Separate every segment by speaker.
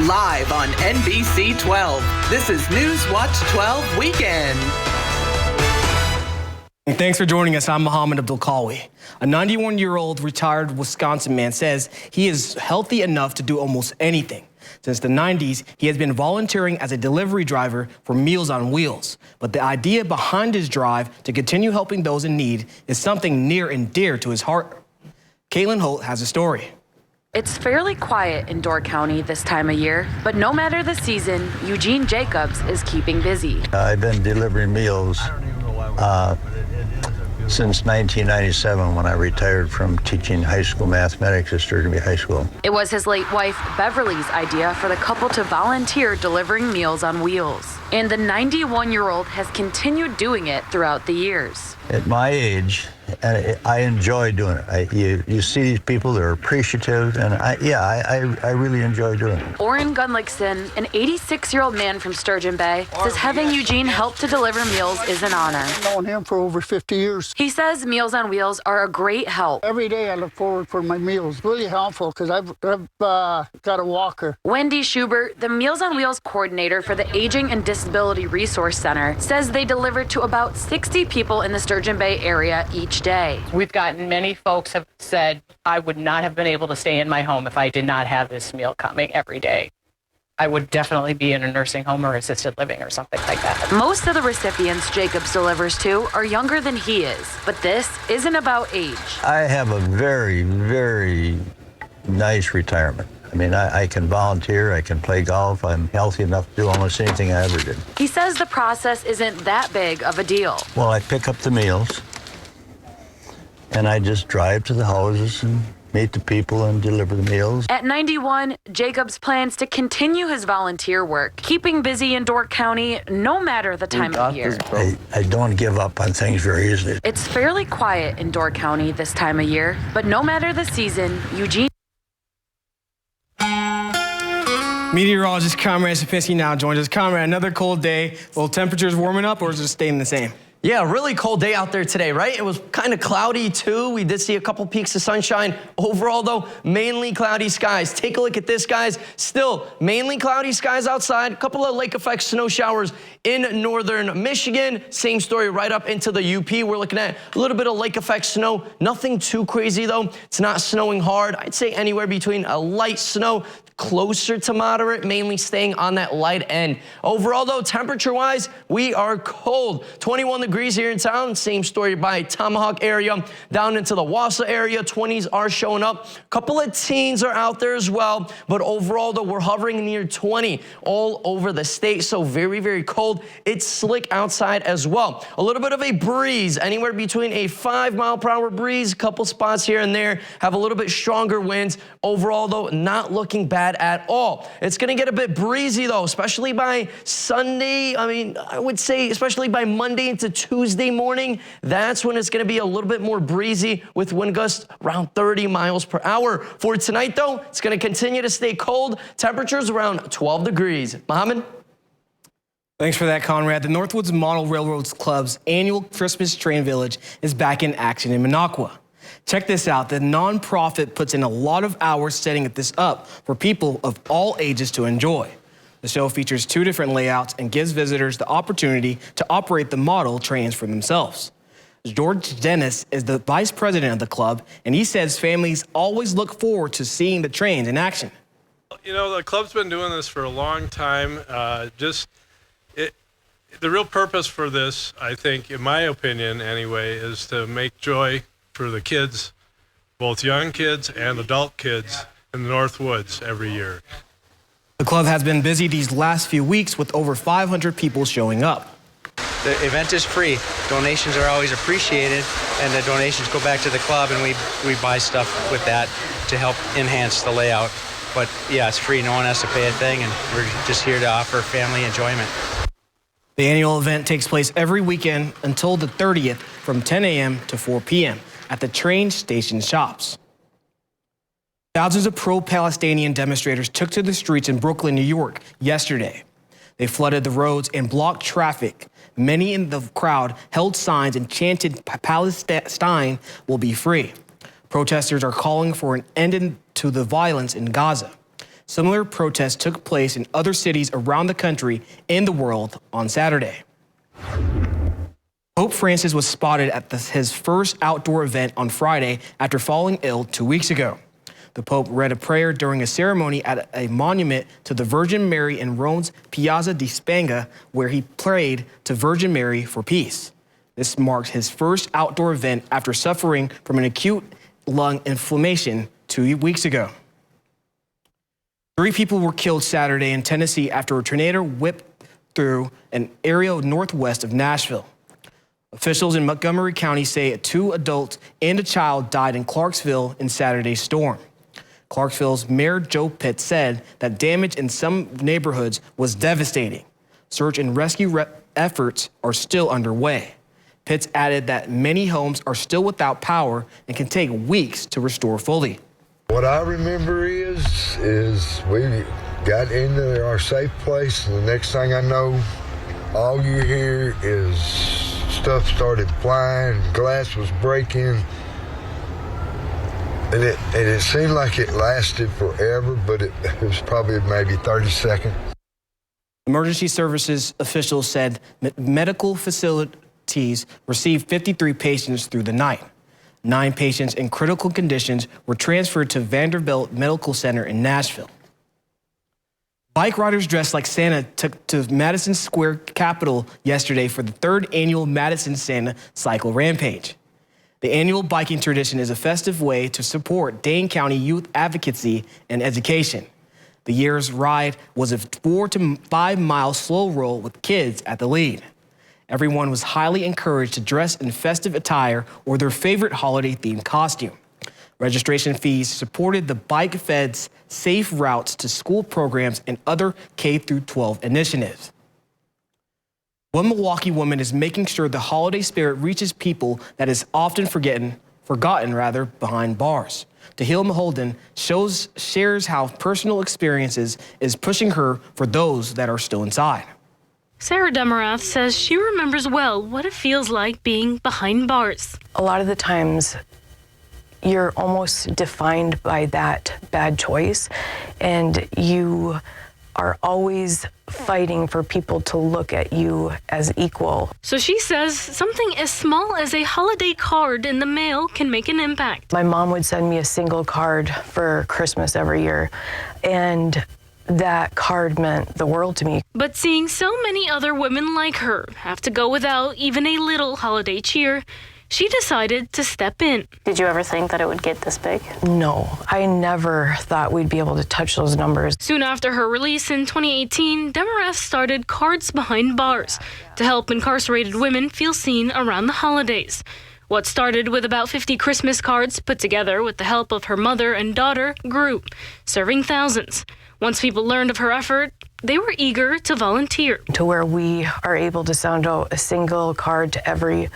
Speaker 1: Live on NBC 12, this is Newswatch 12 Weekend.
Speaker 2: Thanks for joining us. I'm Muhammad Abdul-Kawi. A 91-year-old retired Wisconsin man says he is healthy enough to do almost anything. Since the 90s, he has been volunteering as a delivery driver for Meals on Wheels. But the idea behind his drive to continue helping those in need is something near and dear to his heart. Caitlin Holt has a story.
Speaker 3: It's fairly quiet in Door County this time of year, but no matter the season, Eugene Jacobs is keeping busy.
Speaker 4: I've been delivering meals since 1997 when I retired from teaching high school mathematics at Sturgeon Bay High School.
Speaker 3: It was his late wife, Beverly's idea for the couple to volunteer delivering Meals on Wheels. And the 91-year-old has continued doing it throughout the years.
Speaker 4: At my age, I enjoy doing it. You see these people, they're appreciative, and I really enjoy doing it.
Speaker 3: Orrin Gunlickson, an 86-year-old man from Sturgeon Bay, says having Eugene help to deliver meals is an honor.
Speaker 5: I've known him for over 50 years.
Speaker 3: He says Meals on Wheels are a great help.
Speaker 5: Every day I look forward for my meals. Really helpful because I've got a walker.
Speaker 3: Wendy Schubert, the Meals on Wheels coordinator for the Aging and Disability Resource Center, says they deliver to about 60 people in the Sturgeon Bay area each day.
Speaker 6: We've gotten many folks have said, I would not have been able to stay in my home if I did not have this meal coming every day. I would definitely be in a nursing home or assisted living or something like that.
Speaker 3: Most of the recipients Jacobs delivers to are younger than he is, but this isn't about age.
Speaker 4: I have a very, very nice retirement. I mean, I can volunteer, I can play golf, I'm healthy enough to do almost anything I ever did.
Speaker 3: He says the process isn't that big of a deal.
Speaker 4: Well, I pick up the meals, and I just drive to the houses and meet the people and deliver the meals.
Speaker 3: At 91, Jacobs plans to continue his volunteer work, keeping busy in Door County no matter the time of year.
Speaker 4: I don't give up on things very easily.
Speaker 3: It's fairly quiet in Door County this time of year, but no matter the season, Eugene.
Speaker 2: Meteorologist Conrad Sapinski now joins us. Conrad, another cold day. Will temperatures warming up or is it staying the same?
Speaker 7: Yeah, really cold day out there today, right? It was kind of cloudy too. We did see a couple peaks of sunshine. Overall though, mainly cloudy skies. Take a look at this, guys. Still, mainly cloudy skies outside. A couple of lake effect snow showers in northern Michigan. Same story right up into the UP. We're looking at a little bit of lake effect snow. Nothing too crazy though. It's not snowing hard. I'd say anywhere between a light snow closer to moderate, mainly staying on that light end. Overall though, temperature-wise, we are cold. 21 degrees here in town. Same story by Tomahawk area. Down into the Wausau area, 20s are showing up. A couple of teens are out there as well. But overall though, we're hovering near 20 all over the state. So very, very cold. It's slick outside as well. A little bit of a breeze, anywhere between a 5-mile-per-hour breeze. A couple spots here and there have a little bit stronger winds. Overall though, not looking bad at all. It's going to get a bit breezy though, especially by Sunday. I mean, I would say especially by Monday into Tuesday morning. That's when it's going to be a little bit more breezy with wind gusts around 30 miles per hour. For tonight though, it's going to continue to stay cold. Temperatures around 12 degrees. Mohammed?
Speaker 2: Thanks for that, Conrad. The Northwoods Model Railroads Club's annual Christmas Train Village is back in action in Minocqua. Check this out. The nonprofit puts in a lot of hours setting this up for people of all ages to enjoy. The show features 2 different layouts and gives visitors the opportunity to operate the model trains for themselves. George Dennis is the vice president of the club, and he says families always look forward to seeing the trains in action.
Speaker 8: You know, the club's been doing this for a long time. The real purpose for this, I think, in my opinion anyway, is to make joy for the kids, both young kids and adult kids in the Northwoods every year.
Speaker 2: The club has been busy these last few weeks with over 500 people showing up.
Speaker 9: The event is free. Donations are always appreciated, and the donations go back to the club, and we buy stuff with that to help enhance the layout. But yeah, it's free. No one has to pay a thing, and we're just here to offer family enjoyment.
Speaker 2: The annual event takes place every weekend until the 30th from 10 a.m. to 4 p.m. at the train station shops. Thousands of pro-Palestinian demonstrators took to the streets in Brooklyn, New York yesterday. They flooded the roads and blocked traffic. Many in the crowd held signs and chanted Palestine will be free. Protesters are calling for an end to the violence in Gaza. Similar protests took place in other cities around the country and the world on Saturday. Pope Francis was spotted at his first outdoor event on Friday after falling ill 2 weeks ago. The Pope read a prayer during a ceremony at a monument to the Virgin Mary in Rome's Piazza di Spagna, where he prayed to Virgin Mary for peace. This marks his first outdoor event after suffering from an acute lung inflammation 2 weeks ago. 3 people were killed Saturday in Tennessee after a tornado whipped through an area northwest of Nashville. Officials in Montgomery County say 2 adults and a child died in Clarksville in Saturday's storm. Clarksville's Mayor Joe Pitt said that damage in some neighborhoods was devastating. Search and rescue efforts are still underway. Pitts added that many homes are still without power and can take weeks to restore fully.
Speaker 10: What I remember is we got into our safe place, and the next thing I know, all you hear is stuff started flying, glass was breaking, and it seemed like it lasted forever, but it was probably maybe 30 seconds.
Speaker 2: Emergency services officials said medical facilities received 53 patients through the night. 9 patients in critical conditions were transferred to Vanderbilt Medical Center in Nashville. Bike riders dressed like Santa took to Madison Square Capitol yesterday for the 3rd annual Madison Santa Cycle Rampage. The annual biking tradition is a festive way to support Dane County youth advocacy and education. The year's ride was a 4 to 5 mile slow roll with kids at the lead. Everyone was highly encouraged to dress in festive attire or their favorite holiday-themed costume. Registration fees supported the Bike Fed's safe routes to school programs and other K-12 initiatives. One Milwaukee woman is making sure the holiday spirit reaches people that is often forgotten behind bars. Tahil Holden shares how personal experiences is pushing her for those that are still inside.
Speaker 11: Sarah Demarath says she remembers well what it feels like being behind bars.
Speaker 12: A lot of the times, you're almost defined by that bad choice, and you are always fighting for people to look at you as equal.
Speaker 11: So she says something as small as a holiday card in the mail can make an impact.
Speaker 12: My mom would send me a single card for Christmas every year, and that card meant the world to me.
Speaker 11: But seeing so many other women like her have to go without even a little holiday cheer, she decided to step in.
Speaker 13: Did you ever think that it would get this big?
Speaker 12: No, I never thought we'd be able to touch those numbers.
Speaker 11: Soon after her release in 2018, Demarath started Cards Behind Bars to help incarcerated women feel seen around the holidays. What started with about 50 Christmas cards put together with the help of her mother and daughter grew, serving thousands. Once people learned of her effort, they were eager to volunteer.
Speaker 12: To where we are able to sound out a single card to every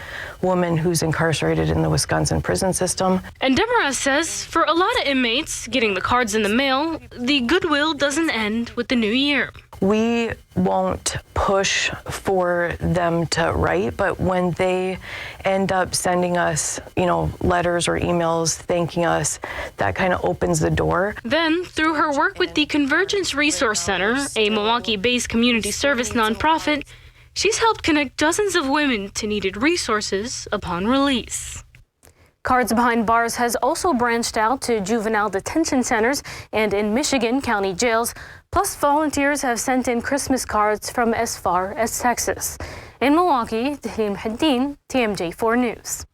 Speaker 12: woman who's incarcerated in the Wisconsin prison system.
Speaker 11: And Demarath says for a lot of inmates, getting the cards in the mail, the goodwill doesn't end with the new year.
Speaker 12: We won't push for them to write, but when they end up sending us, letters or emails thanking us, that kind of opens the door.
Speaker 11: Then, through her work with the Convergence Resource Center, a Milwaukee-based community service nonprofit, she's helped connect dozens of women to needed resources upon release.
Speaker 13: Cards Behind Bars has also branched out to juvenile detention centers and in Michigan county jails. Plus, volunteers have sent in Christmas cards from as far as Texas. In Milwaukee, Tahim Haddin, TMJ4 News.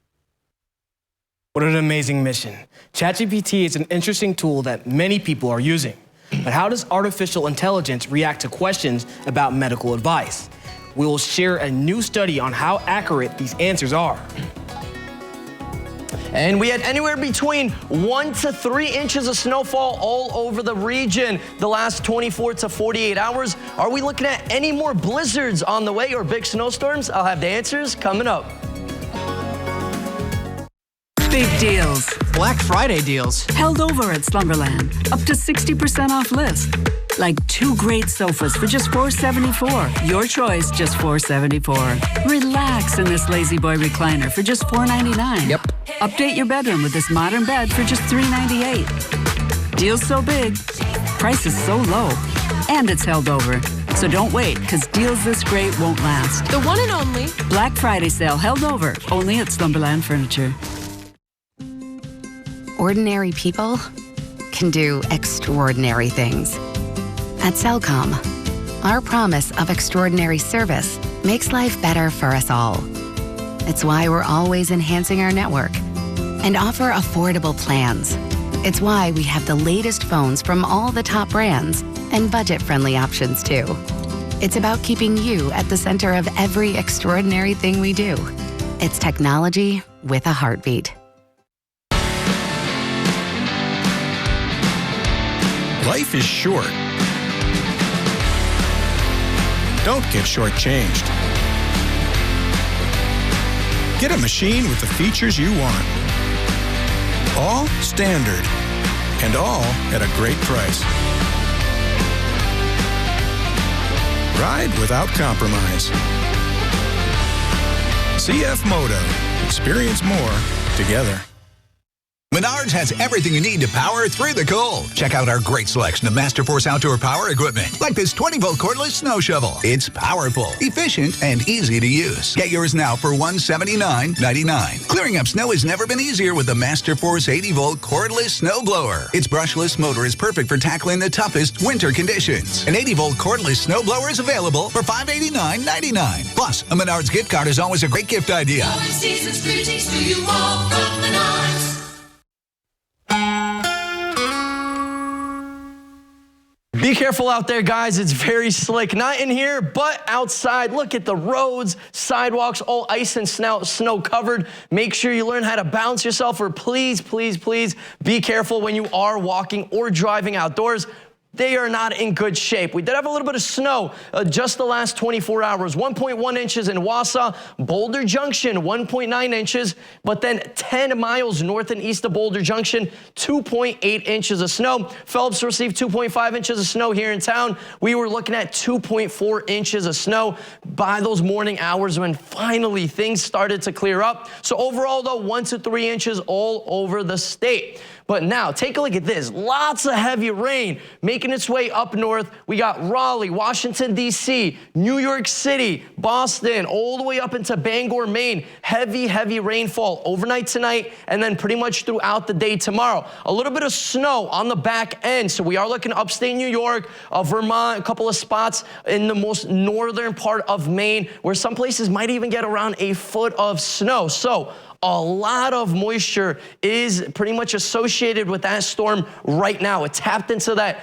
Speaker 2: What an amazing mission. ChatGPT is an interesting tool that many people are using. But how does artificial intelligence react to questions about medical advice? We will share a new study on how accurate these answers are.
Speaker 7: And we had anywhere between 1 to 3 inches of snowfall all over the region the last 24 to 48 hours. Are we looking at any more blizzards on the way or big snowstorms? I'll have the answers coming up.
Speaker 14: Big deals.
Speaker 15: Black Friday deals.
Speaker 14: Held over at Slumberland. Up to 60% off list. Like 2 great sofas for just $474. Your choice, just $474. Relax in this Lazy Boy recliner for just $499.
Speaker 15: Yep.
Speaker 14: Update your bedroom with this modern bed for just $398. Deals so big, price is so low. And it's held over. So don't wait, because deals this great won't last.
Speaker 15: The one and only
Speaker 14: Black Friday sale held over, only at Slumberland Furniture.
Speaker 16: Ordinary people can do extraordinary things. At Cellcom, our promise of extraordinary service makes life better for us all. It's why we're always enhancing our network and offer affordable plans. It's why we have the latest phones from all the top brands and budget-friendly options too. It's about keeping you at the center of every extraordinary thing we do. It's technology with a heartbeat.
Speaker 17: Life is short. Don't get shortchanged. Get a machine with the features you want. All standard, and all at a great price. Ride without compromise. CF Moto. Experience more together.
Speaker 18: Menards has everything you need to power through the cold. Check out our great selection of Masterforce outdoor power equipment, like this 20-volt cordless snow shovel. It's powerful, efficient, and easy to use. Get yours now for $179.99. Clearing up snow has never been easier with the Masterforce 80-volt cordless snow blower. Its brushless motor is perfect for tackling the toughest winter conditions. An 80-volt cordless snow blower is available for $589.99. Plus, a Menards gift card is always a great gift idea.
Speaker 19: Season's greetings to you all from Menards.
Speaker 7: Be careful out there, guys. It's very slick. Not in here, but outside. Look at the roads, sidewalks, all ice and snow covered. Make sure you learn how to balance yourself, or please, please, please be careful when you are walking or driving outdoors. They are not in good shape. We did have a little bit of snow just the last 24 hours. 1.1 inches in Wausau, Boulder Junction, 1.9 inches, but then 10 miles north and east of Boulder Junction, 2.8 inches of snow. Phelps received 2.5 inches of snow here in town. We were looking at 2.4 inches of snow by those morning hours when finally things started to clear up. So overall, though, 1 to 3 inches all over the state. But now, take a look at this. Lots of heavy rain making its way up north. We got Raleigh, Washington, D.C., New York City, Boston, all the way up into Bangor, Maine. Heavy, heavy rainfall overnight tonight and then pretty much throughout the day tomorrow. A little bit of snow on the back end. So we are looking upstate New York, Vermont, a couple of spots in the most northern part of Maine where some places might even get around a foot of snow. So a lot of moisture is pretty much associated with that storm right now. It tapped into that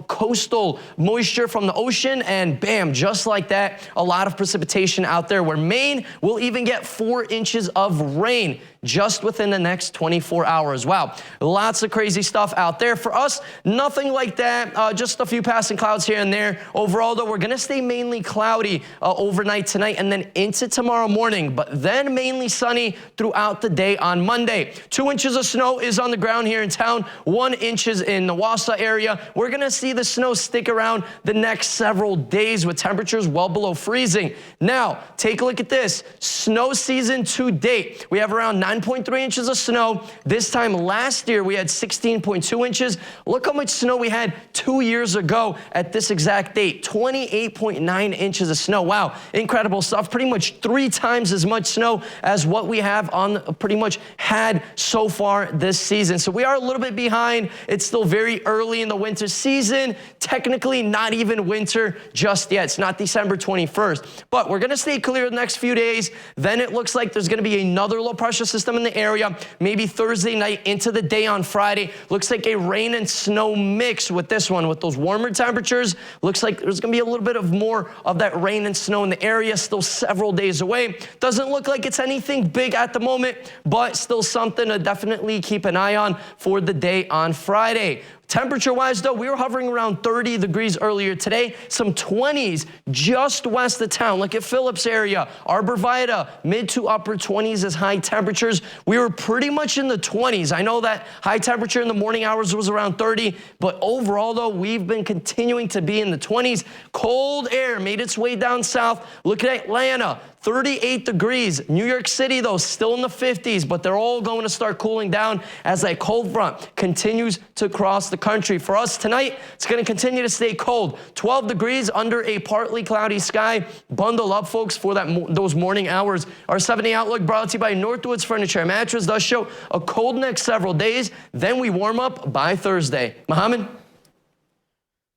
Speaker 7: coastal moisture from the ocean, and bam, just like that, a lot of precipitation out there where Maine will even get 4 inches of rain just within the next 24 hours. Wow, lots of crazy stuff out there. For us, nothing like that, just a few passing clouds here and there. Overall, though, we're gonna stay mainly cloudy overnight tonight and then into tomorrow morning, but then mainly sunny throughout the day on Monday. 2 inches of snow is on the ground here in town, 1 inch in the Wausau area. We're gonna see the snow stick around the next several days with temperatures well below freezing. Now, take a look at this. Snow season to date. We have around 9.3 inches of snow. This time last year, we had 16.2 inches. Look how much snow we had 2 years ago at this exact date. 28.9 inches of snow. Wow, incredible stuff. Pretty much 3 times as much snow as what we have on pretty much had so far this season. So we are a little bit behind. It's still very early in the winter season. Technically not even winter just yet. It's not December 21st. But we're going to stay clear the next few days. Then it looks like there's going to be another low pressure system in the area, maybe Thursday night into the day on Friday. Looks like a rain and snow mix with this one. With those warmer temperatures, looks like there's going to be a little bit of more of that rain and snow in the area, still several days away. Doesn't look like it's anything big at the moment, but still something to definitely keep an eye on for the day on Friday. Temperature-wise, though, we were hovering around 30 degrees earlier today. Some 20s just west of town. Look at Phillips area, Arbor Vitae, mid to upper 20s as high temperatures. We were pretty much in the 20s. I know that high temperature in the morning hours was around 30, but overall, though, we've been continuing to be in the 20s. Cold air made its way down south. Look at Atlanta. 38 degrees. New York City, though, still in the 50s, but they're all going to start cooling down as that cold front continues to cross the the country. For us tonight, it's going to continue to stay cold. 12 degrees under a partly cloudy sky. Bundle up, folks, for those morning hours. Our 7-day outlook brought to you by Northwoods Furniture and Mattress does show a cold next several days. Then we warm up by Thursday. Mohammed?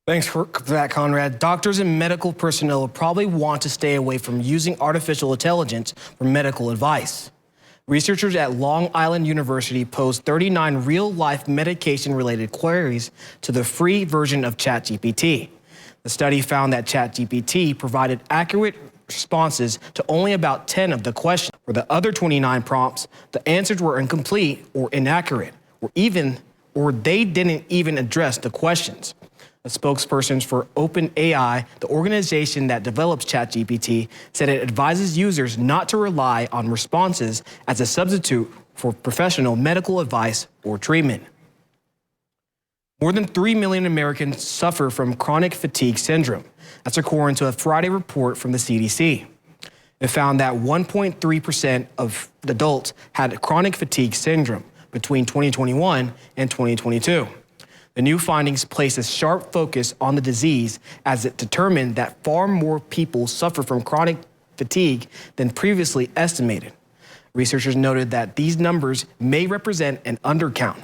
Speaker 2: Thanks for that, Conrad. Doctors and medical personnel will probably want to stay away from using artificial intelligence for medical advice. Researchers at Long Island University posed 39 real-life medication-related queries to the free version of ChatGPT. The study found that ChatGPT provided accurate responses to only about 10 of the questions. For the other 29 prompts, the answers were incomplete or inaccurate, or they didn't even address the questions. A spokesperson for OpenAI, the organization that develops ChatGPT, said it advises users not to rely on responses as a substitute for professional medical advice or treatment. More than 3 million Americans suffer from chronic fatigue syndrome. That's according to a Friday report from the CDC. It found that 1.3% of adults had chronic fatigue syndrome between 2021 and 2022. The new findings place a sharp focus on the disease as it determined that far more people suffer from chronic fatigue than previously estimated. Researchers noted that these numbers may represent an undercount.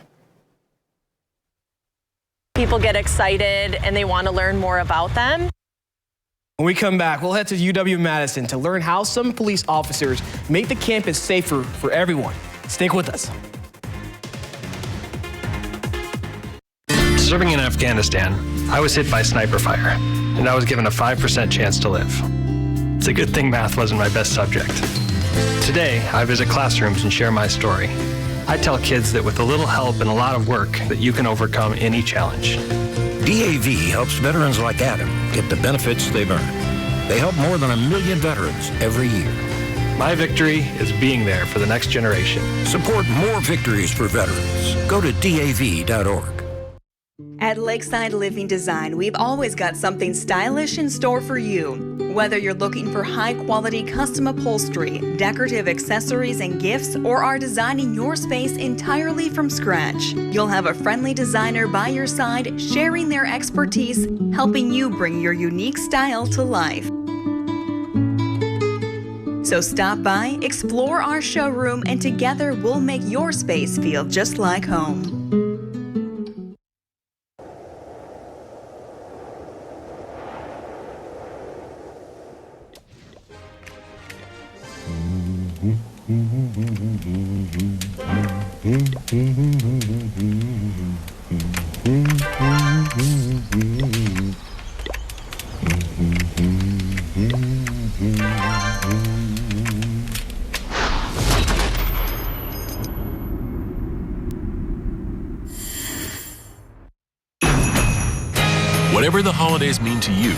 Speaker 15: People get excited and they want to learn more about them.
Speaker 2: When we come back, we'll head to UW-Madison to learn how some police officers make the campus safer for everyone. Stick with us.
Speaker 20: Serving in Afghanistan, I was hit by sniper fire, and I was given a 5% chance to live. It's a good thing math wasn't my best subject. Today, I visit classrooms and share my story. I tell kids that with a little help and a lot of work, that you can overcome any challenge.
Speaker 21: DAV helps veterans like Adam get the benefits they've earned. They help more than 1 million veterans every year.
Speaker 20: My victory is being there for the next generation.
Speaker 21: Support more victories for veterans. Go to DAV.org.
Speaker 22: At Lakeside Living Design, we've always got something stylish in store for you. Whether you're looking for high-quality custom upholstery, decorative accessories and gifts, or are designing your space entirely from scratch, you'll have a friendly designer by your side, sharing their expertise, helping you bring your unique style to life. So stop by, explore our showroom, and together we'll make your space feel just like home.
Speaker 23: Whatever the holidays mean to you,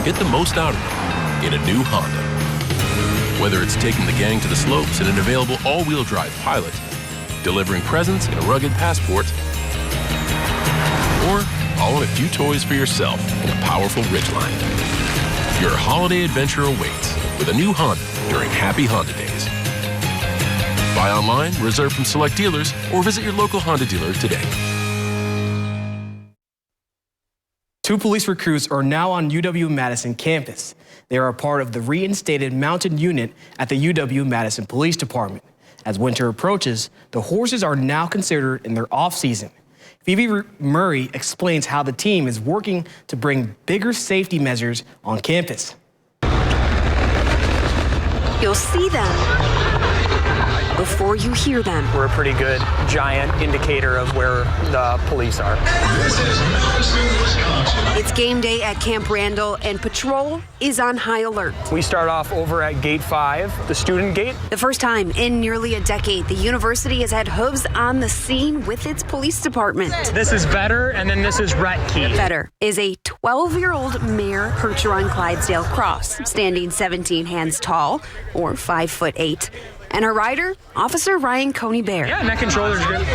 Speaker 23: get the most out of them in a new Honda. Whether it's taking the gang to the slopes in an available all-wheel drive Pilot, delivering presents in a rugged Passport, or hauling a few toys for yourself in a powerful Ridgeline. Your holiday adventure awaits with a new Honda during Happy Honda Days. Buy online, reserve from select dealers, or visit your local Honda dealer today.
Speaker 2: 2 police recruits are now on UW-Madison campus. They are a part of the reinstated mounted unit at the UW-Madison Police Department. As winter approaches, the horses are now considered in their off-season. Phoebe Murray explains how the team is working to bring bigger safety measures on campus.
Speaker 24: You'll see them before you hear them.
Speaker 25: We're a pretty good giant indicator of where the police are.
Speaker 24: It's game day at Camp Randall, and patrol is on high alert.
Speaker 25: We start off over at Gate 5, the student gate.
Speaker 24: The first time in nearly a decade, the university has had hooves on the scene with its police department.
Speaker 25: This is Vetter, and then this is Retke.
Speaker 24: Vetter is a 12-year-old mare Percheron Clydesdale cross, standing 17 hands tall, or 5'8". And her rider, Officer Ryan Coney-Bear.
Speaker 25: Yeah, neck controller's good.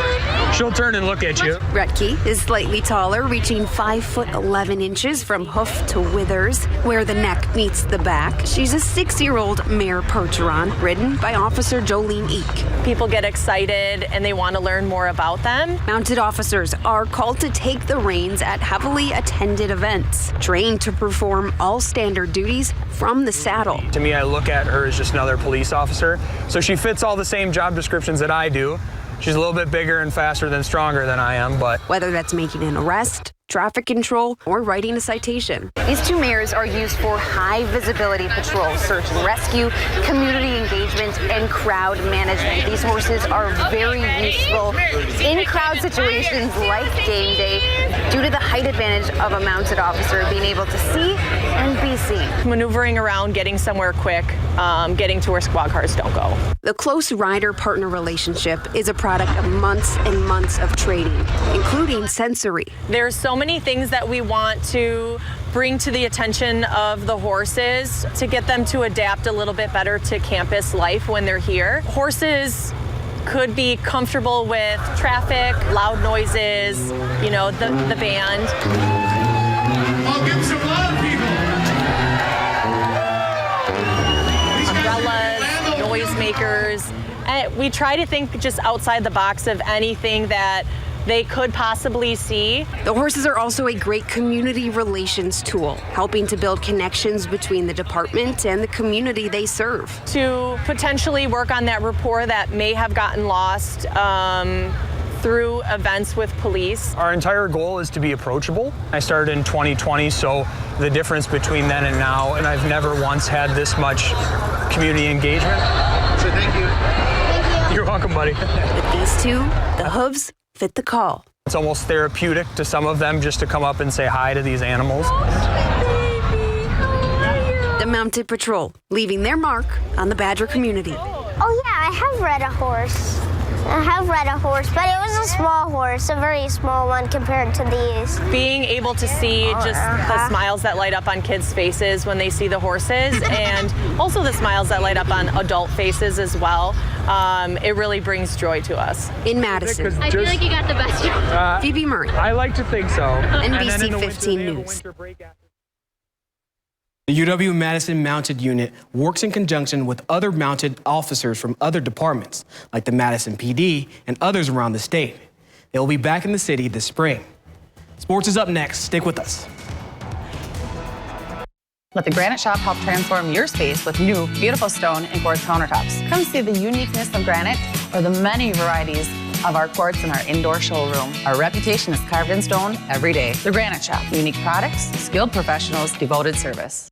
Speaker 25: She'll turn and look at you.
Speaker 24: Retke is slightly taller, reaching 5'11" from hoof to withers, where the neck meets the back. She's a 6-year-old mare Percheron, ridden by Officer Jolene Eek.
Speaker 15: People get excited and they want to learn more about them.
Speaker 24: Mounted officers are called to take the reins at heavily attended events, trained to perform all standard duties from the saddle.
Speaker 25: To me, I look at her as just another police officer. So she fits all the same job descriptions that I do. She's a little bit bigger and faster than stronger than I am, but
Speaker 24: whether that's making an arrest, traffic control, or writing a citation.
Speaker 1: These 2 mares are used for high visibility patrol, search and rescue, community engagement, and crowd management. These horses are very useful in crowd situations like game day due to the height advantage of a mounted officer being able to see and be seen.
Speaker 15: Maneuvering around, getting somewhere quick, getting to where squad cars don't go.
Speaker 24: The close rider-partner relationship is a product of months and months of training, including sensory.
Speaker 15: There's so many things that we want to bring to the attention of the horses to get them to adapt a little bit better to campus life when they're here. Horses could be comfortable with traffic, loud noises, you know, the band.
Speaker 19: I'll give some loud
Speaker 15: Umbrellas, noisemakers. And we try to think just outside the box of anything that they could possibly see.
Speaker 24: The horses are also a great community relations tool, helping to build connections between the department and the community they serve.
Speaker 15: To potentially work on that rapport that may have gotten lost through events with police.
Speaker 25: our entire goal is to be approachable. I started in 2020, so the difference between then and now, and I've never once had this much community engagement. So thank you. You're welcome, buddy.
Speaker 24: With these 2, the hooves fit the call.
Speaker 25: It's almost therapeutic to some of them just to come up and say hi to these animals.
Speaker 24: The Mounted Patrol, leaving their mark on the Badger community.
Speaker 3: Oh yeah, I have red a horse. I have red a horse, but it was a small horse, a very small one compared to these.
Speaker 15: Being able to see just the smiles that light up on kids' faces when they see the horses, and also the smiles that light up on adult faces as well, it really brings joy to us.
Speaker 24: In Madison,
Speaker 3: I feel like you got the best job.
Speaker 24: Phoebe Murray.
Speaker 25: I like to think so.
Speaker 24: NBC 15 News.
Speaker 2: The UW-Madison Mounted Unit works in conjunction with other mounted officers from other departments, like the Madison PD and others around the state. They will be back in the city this spring. Sports is up next. Stick with us.
Speaker 4: Let the Granite Shop help transform your space with new, beautiful stone and quartz countertops. Come see the uniqueness of granite or the many varieties of our quartz in our indoor showroom. Our reputation is carved in stone every day. The Granite Shop. Unique products, skilled professionals, devoted service.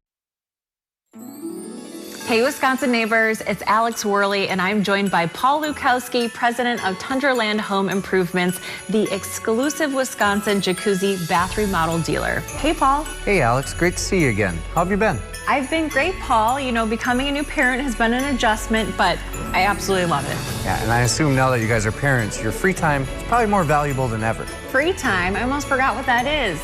Speaker 5: Hey, Wisconsin neighbors, it's Alex Worley, and I'm joined by Paul Lukowski, president of Tundraland Home Improvements, the exclusive Wisconsin jacuzzi bath remodel dealer. Hey, Paul.
Speaker 6: Hey, Alex. Great to see you again. How have you been?
Speaker 5: I've been great, Paul. You know, becoming a new parent has been an adjustment, but I absolutely love it.
Speaker 6: Yeah, and I assume now that you guys are parents, your free time is probably more valuable than ever.
Speaker 5: Free time? I almost forgot what that is.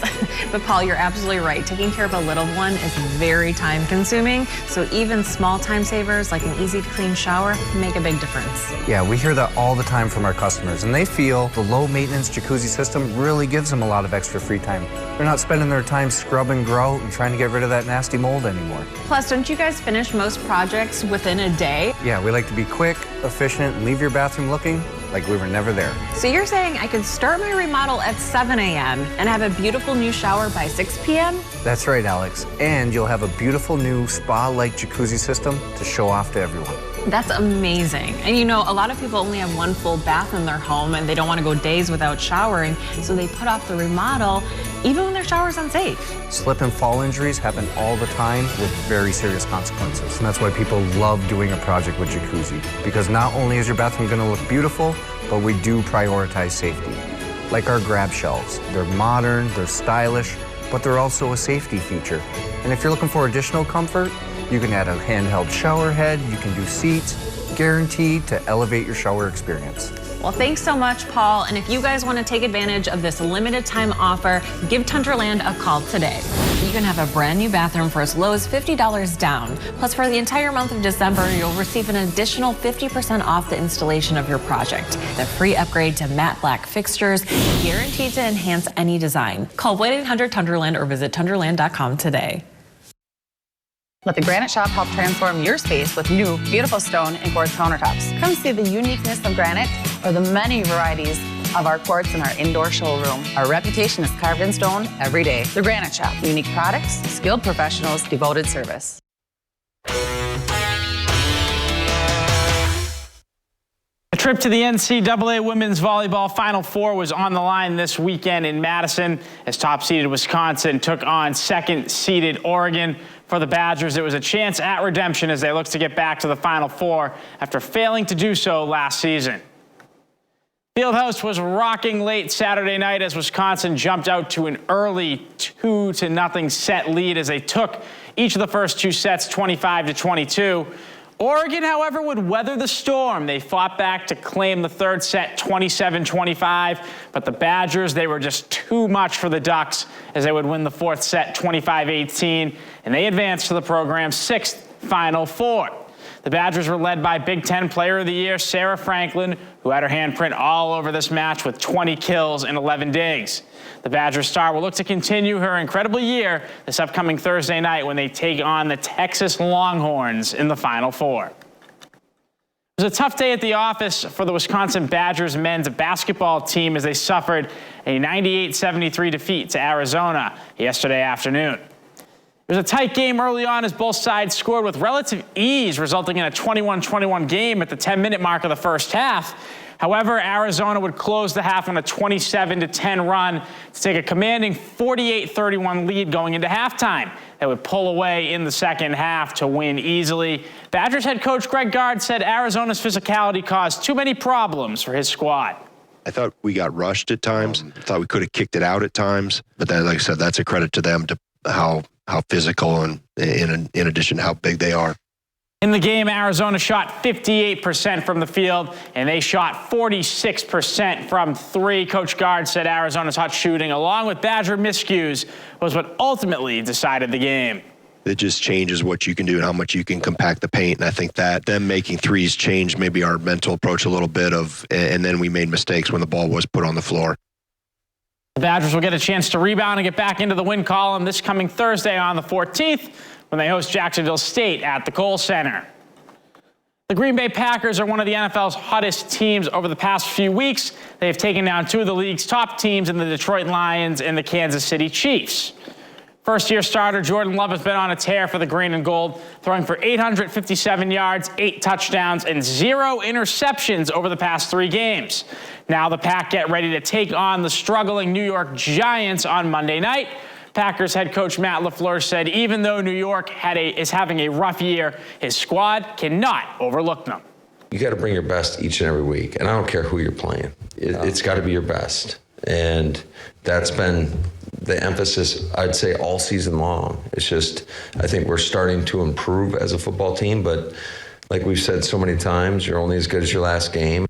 Speaker 5: But Paul, you're absolutely right. Taking care of a little one is very time consuming. So even small time savers like an easy to clean shower make a big difference.
Speaker 6: Yeah, we hear that all the time from our customers, and they feel the low maintenance jacuzzi system really gives them a lot of extra free time. They're not spending their time scrubbing grout and trying to get rid of that nasty mold anymore.
Speaker 5: Plus, don't you guys finish most projects within a day?
Speaker 6: Yeah, we like to be quick, efficient, and leave your bathroom looking like we were never there.
Speaker 5: So you're saying I could start my remodel at 7 a.m. and have a beautiful new shower by 6 p.m.?
Speaker 6: That's right, Alex. And you'll have a beautiful new spa-like jacuzzi system to show off to everyone.
Speaker 5: That's amazing. And you know, a lot of people only have one full bath in their home and they don't want to go days without showering, so they put off the remodel even when their shower's unsafe.
Speaker 6: Slip and fall injuries happen all the time with very serious consequences. And that's why people love doing a project with jacuzzi. Because not only is your bathroom going to look beautiful, but we do prioritize safety. Like our grab shelves. They're modern, they're stylish, but they're also a safety feature. And if you're looking for additional comfort, you can add a handheld shower head, you can do seats, guaranteed to elevate your shower experience.
Speaker 5: Well, thanks so much, Paul. And if you guys want to take advantage of this limited time offer, give Tundraland a call today. You can have a brand new bathroom for as low as $50 down. Plus, for the entire month of December, you'll receive an additional 50% off the installation of your project. The free upgrade to matte black fixtures, guaranteed to enhance any design. Call 1-800-TUNDRLAND or visit tundraland.com today.
Speaker 4: Let the Granite Shop help transform your space with new, beautiful stone and quartz countertops. Come see the uniqueness of granite or the many varieties of our quartz in our indoor showroom. Our reputation is carved in stone every day. The Granite Shop. Unique products, skilled professionals, devoted service.
Speaker 8: A trip to the NCAA Women's Volleyball Final Four was on the line this weekend in Madison as top-seeded Wisconsin took on second-seeded Oregon. For the Badgers, it was a chance at redemption as they look to get back to the Final Four after failing to do so last season. Fieldhouse was rocking late Saturday night as Wisconsin jumped out to an early 2-0 set lead as they took each of the first two sets 25-22. Oregon, however, would weather the storm. They fought back to claim the third set 27-25, but the Badgers, they were just too much for the Ducks as they would win the fourth set 25-18, and they advanced to the program's sixth Final Four. The Badgers were led by Big Ten Player of the Year Sarah Franklin, who had her handprint all over this match with 20 kills and 11 digs. The Badgers star will look to continue her incredible year this upcoming Thursday night when they take on the Texas Longhorns in the Final Four. It was a tough day at the office for the Wisconsin Badgers men's basketball team as they suffered a 98-73 defeat to Arizona yesterday afternoon. It was a tight game early on as both sides scored with relative ease, resulting in a 21-21 game at the 10-minute mark of the first half. However, Arizona would close the half on a 27-10 run to take a commanding 48-31 lead going into halftime. They would pull away in the second half to win easily. Badgers head coach Greg Gard said Arizona's physicality caused too many problems for his squad.
Speaker 9: I thought we got rushed at times. I thought we could have kicked it out at times. But then, like I said, that's a credit to them to how physical and in addition to how big they are.
Speaker 8: In the game, Arizona shot 58% from the field, and they shot 46% from three. Coach Gard said Arizona's hot shooting, along with Badger miscues, was what ultimately decided the game.
Speaker 9: It just changes what you can do and how much you can compact the paint. And I think that them making threes changed maybe our mental approach a little bit and then we made mistakes when the ball was put on the floor.
Speaker 8: The Badgers will get a chance to rebound and get back into the win column this coming Thursday on the 14th when they host Jacksonville State at the Kohl Center. The Green Bay Packers are one of the NFL's hottest teams over the past few weeks. They've taken down two of the league's top teams in the Detroit Lions and the Kansas City Chiefs. First-year starter Jordan Love has been on a tear for the green and gold, throwing for 857 yards, 8 touchdowns, and 0 interceptions over the past 3 games. Now the Pack get ready to take on the struggling New York Giants on Monday night. Packers head coach Matt LaFleur said even though New York is having a rough year, his squad cannot overlook them.
Speaker 10: You got to bring your best each and every week, and I don't care who you're playing. It's got to be your best, and that's been the emphasis, I'd say, all season long. It's just, I think we're starting to improve as a football team, but like we've said so many times, you're only as good as your last game.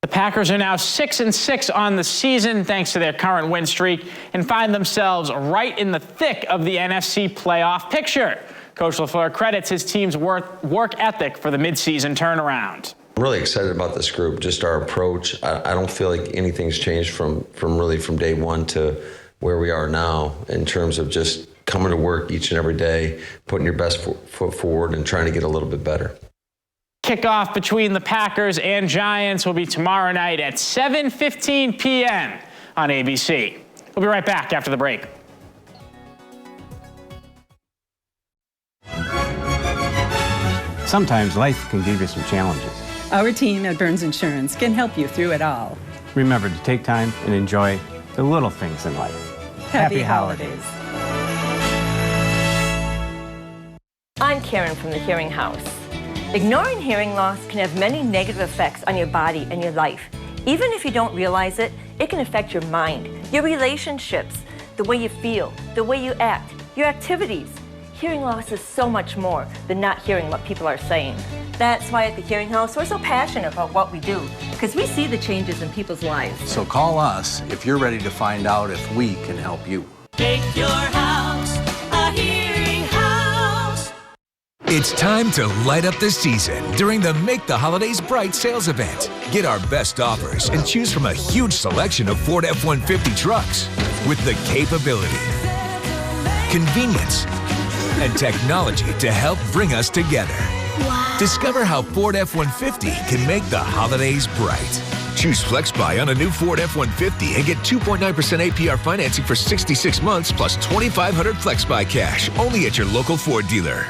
Speaker 8: The Packers are now 6-6 on the season thanks to their current win streak and find themselves right in the thick of the NFC playoff picture. Coach LaFleur credits his team's work ethic for the midseason turnaround.
Speaker 10: I'm really excited about this group, just our approach. I don't feel like anything's changed from day one to where we are now in terms of just coming to work each and every day, putting your best foot forward and trying to get a little bit better.
Speaker 8: Kickoff between the Packers and Giants will be tomorrow night at 7:15 p.m. on ABC. We'll be right back after the break.
Speaker 11: Sometimes life can give you some challenges.
Speaker 12: Our team at Burns Insurance can help you through it all.
Speaker 11: Remember to take time and enjoy the little things in life.
Speaker 12: Happy holidays.
Speaker 26: I'm Karen from the Hearing House. Ignoring hearing loss can have many negative effects on your body and your life. Even if you don't realize it, it can affect your mind, your relationships, the way you feel, the way you act, your activities. hearing loss is so much more than not hearing what people are saying. That's why at the Hearing House, we're so passionate about what we do, because we see the changes in people's lives.
Speaker 6: So call us if you're ready to find out if we can help you.
Speaker 19: Make your house a hearing house.
Speaker 7: It's time to light up the season during the Make the Holidays Bright sales event. Get our best offers and choose from a huge selection of Ford F-150 trucks with the capability, convenience, and technology to help bring us together. Wow. Discover how Ford F-150 can make the holidays bright. Choose FlexBuy on a new Ford F-150 and get 2.9% APR financing for 66 months plus $2,500 FlexBuy cash only at your local Ford dealer.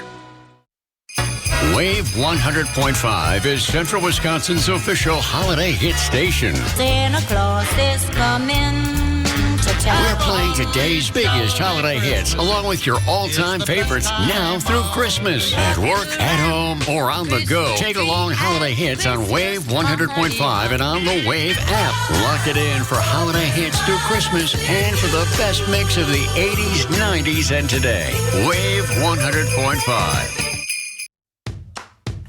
Speaker 13: Wave 100.5 is Central Wisconsin's official holiday hit station.
Speaker 19: Santa Claus is coming to town.
Speaker 13: We're playing today's biggest holiday hits, along with your all-time favorites now through Christmas. At work, at home, or on the go. Take along holiday hits on Wave 100.5 and on the Wave app. Lock it in for holiday hits through Christmas and for the best mix of the 80s, 90s, and today. Wave 100.5.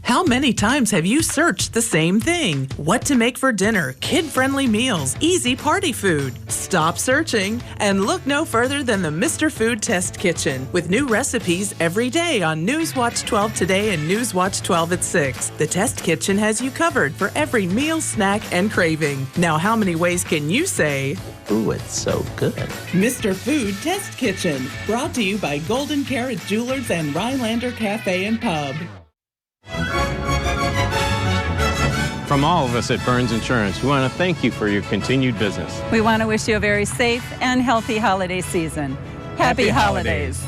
Speaker 14: How many times have you searched the same thing? What to make for dinner, kid-friendly meals, easy party food. Stop searching and look no further than the Mr. Food Test Kitchen with new recipes every day on Newswatch 12 Today and Newswatch 12 at 6. The Test Kitchen has you covered for every meal, snack, and craving. Now, how many ways can you say,
Speaker 16: ooh, it's so good?
Speaker 14: Mr. Food Test Kitchen, brought to you by Golden Carrot Jewelers and Rhinelander Cafe and Pub.
Speaker 11: From all of us at Burns Insurance, we want to thank you for your continued business.
Speaker 12: We want to wish you a very safe and healthy holiday season. Happy holidays.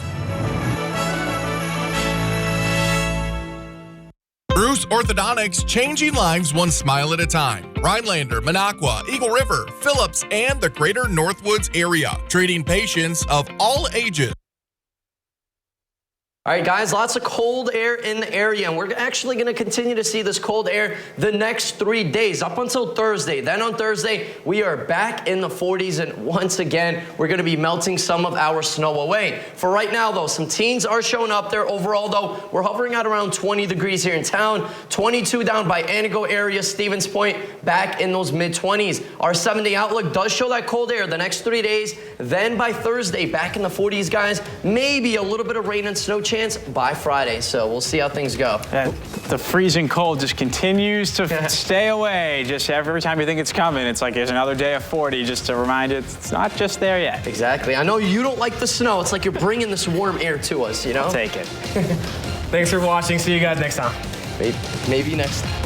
Speaker 17: Bruce Orthodontics, changing lives one smile at a time. Rhinelander, Minocqua, Eagle River, Phillips, and the greater Northwoods area. Treating patients of all ages.
Speaker 2: All right, guys, lots of cold air in the area, and we're actually going to continue to see this cold air the next 3 days, up until Thursday. Then on Thursday, we are back in the 40s, and once again, we're going to be melting some of our snow away. For right now, though, some teens are showing up there. Overall, though, we're hovering at around 20 degrees here in town, 22 down by Anago area, Stevens Point, back in those mid-20s. Our 7-day outlook does show that cold air the next 3 days. Then by Thursday, back in the 40s, guys, maybe a little bit of rain and snow chance by Friday, so we'll see how things go.
Speaker 8: The freezing cold just continues to stay away. Just every time you think it's coming, it's like there's another day of 40, just to remind you it's not just there yet.
Speaker 2: Exactly. I know you don't like the snow. It's like you're bringing this warm air to us, you know?
Speaker 8: Take it.
Speaker 2: Thanks for watching. See you guys next time. Maybe next time.